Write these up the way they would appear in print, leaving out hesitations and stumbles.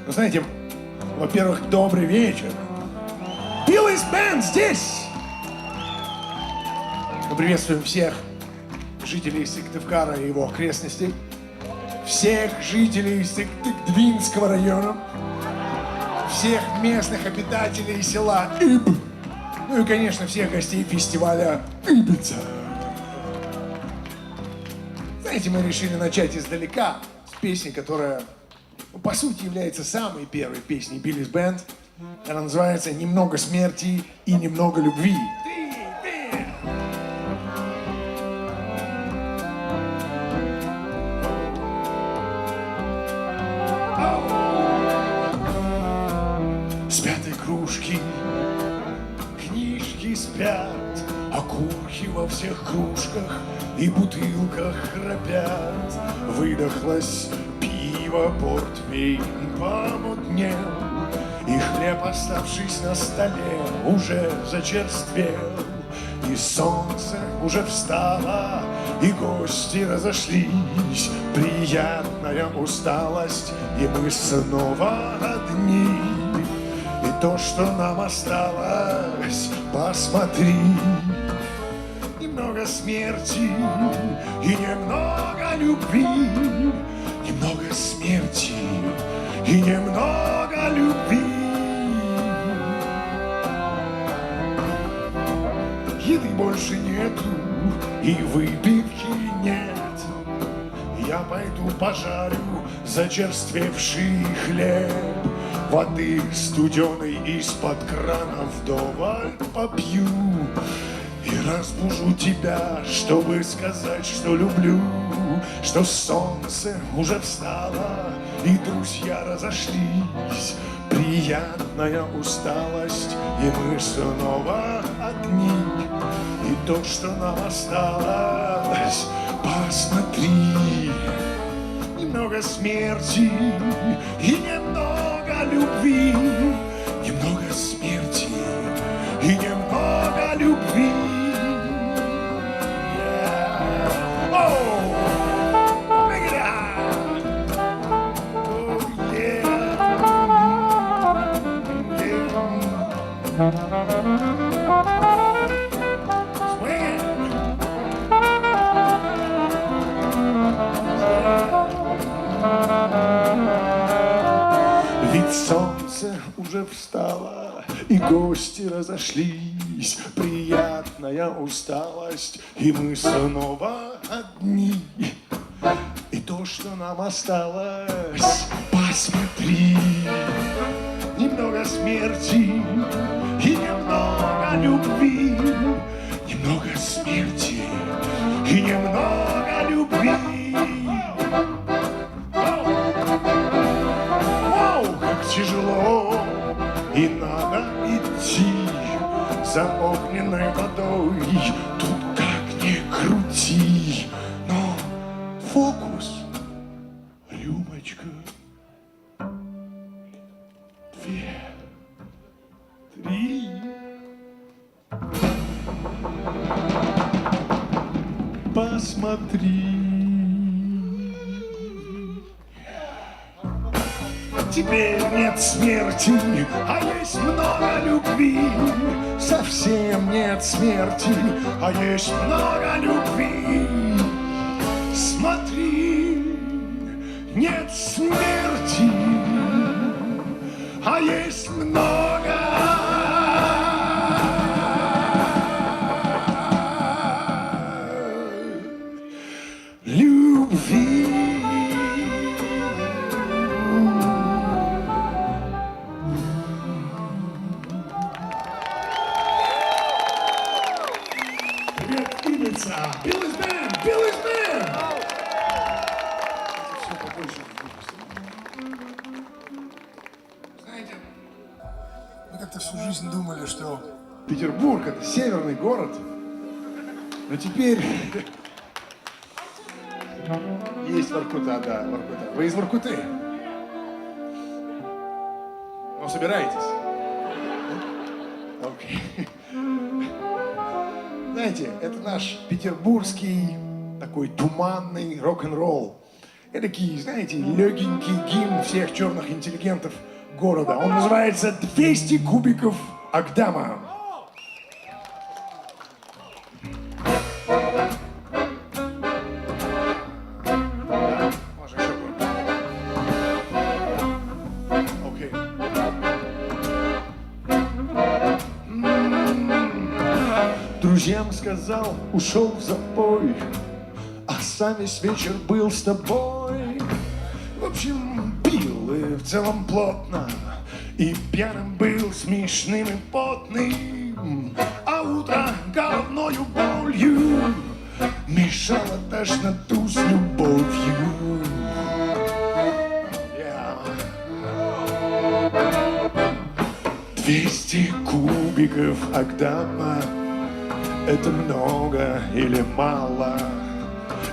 Ну, знаете, во-первых, добрый вечер. Billy's Band здесь! Мы приветствуем всех жителей Сыктывкара и его окрестностей, всех жителей Сыктывкарского района, всех местных обитателей села Иб, ну и, конечно, всех гостей фестиваля Ибица. Знаете, мы решили начать издалека с песни, которая, по сути, является самой первой песней Billy's Band. Она называется «Немного смерти и немного любви». Спят кружки, книжки спят, окурки во всех кружках и бутылках храпят. Выдохлось пиво, портвейн помутнел, и хлеб, оставшись на столе, уже зачерствел. И солнце уже встало, и гости разошлись. Приятная усталость, и мы снова одни. И то, что нам осталось, посмотри. Немного смерти и немного любви. Немного смерти и немного любви. Еды больше нету и выпивки нет. Я пойду пожарю зачерствевший хлеб. Воды студеной из-под крана вдоволь попью. И разбужу тебя, чтобы сказать, что люблю. Что солнце уже встало, и друзья разошлись. Приятная усталость, и мы снова одни. И то, что нам осталось, посмотри. Немного смерти и немного любви. Немного смерти и немного любви. Ведь солнце уже встало, и гости разошлись. Приятная усталость, и мы снова одни. И то, что нам осталось, посмотри. Немного смерти и немного любви. Немного смерти и немного любви. Тяжело, и надо идти за огненной водой. Тут как ни крути, но фокус, рюмочка, две, три. Посмотри. Теперь нет смерти, а есть много любви. Совсем нет смерти, а есть много любви. Смотри, нет смерти, а есть много любви. Billy's Band! Billy's Band! Все побольше. Знаете, мы как-то всю жизнь думали, что Петербург — это северный город. Но теперь есть Воркута, да, Воркута. Вы из Воркуты? Ну, собираетесь? Окей. Знаете, это наш петербургский такой туманный рок-н-ролл. Эдакий, знаете, легенький гимн всех черных интеллигентов города. Он называется «200 кубиков Агдама». Окей. Друзьям сказал, ушел в запой, а сам весь вечер был с тобой. В общем, пил и в целом плотно, и пьяным был смешным и потным, а утро головною болью мешало тошноту с любовью. 200 кубиков Агдама — это много или мало,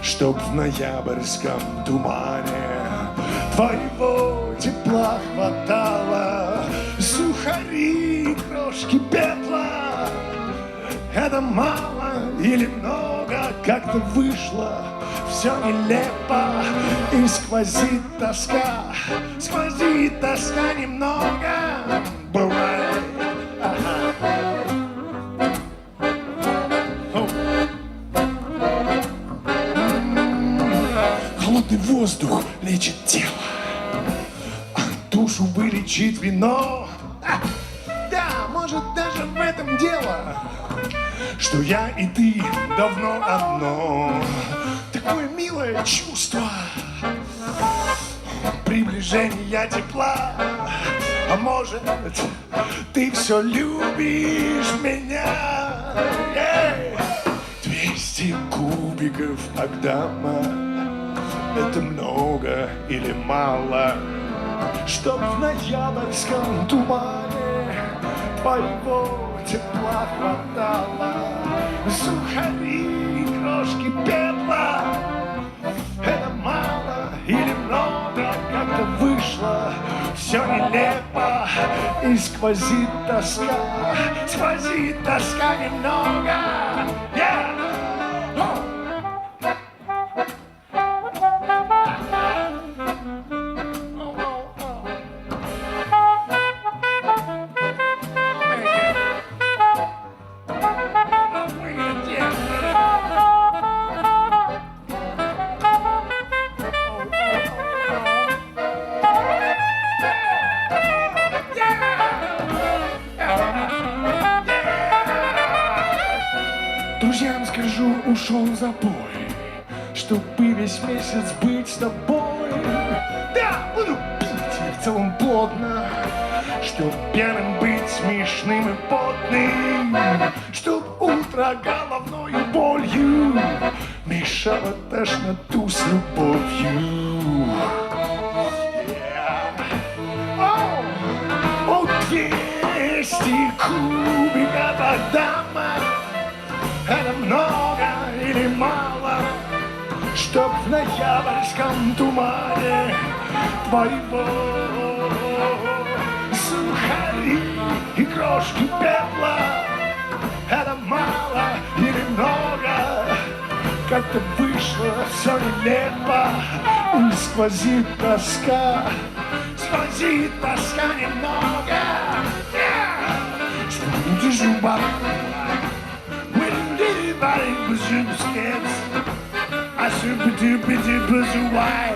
чтоб в ноябрьском тумане твоего тепла хватало? Сухари, крошки пепла — это мало или много? Как-то вышло все нелепо, и сквозит тоска немного. Бывает. Холодный воздух лечит тело, а душу вылечит вино. Да, может, даже в этом дело, что я и ты давно одно. Такое милое чувство приближения тепла. А может, ты все любишь меня? 200 кубиков Агдама — это много или мало, чтоб в ноябрьском тумане твоего тепла хватало? Сухари, крошки пепла — это мало или много? Как-то вышло все нелепо, и сквозит тоска немного. Друзьям скажу, ушел в запой, чтобы весь месяц быть с тобой. Да, буду пить и в целом плотно, чтоб пьяным быть смешным и потным, чтоб утро головною болью мешало тошноту с любовью. О, 200 кубиков Агдама — это много или мало, чтоб в ноябрьском тумане твоего сухари и крошки пепла — это мало или много? Как-то вышло все нелепо, и сквозит тоска немного. I super duper duper why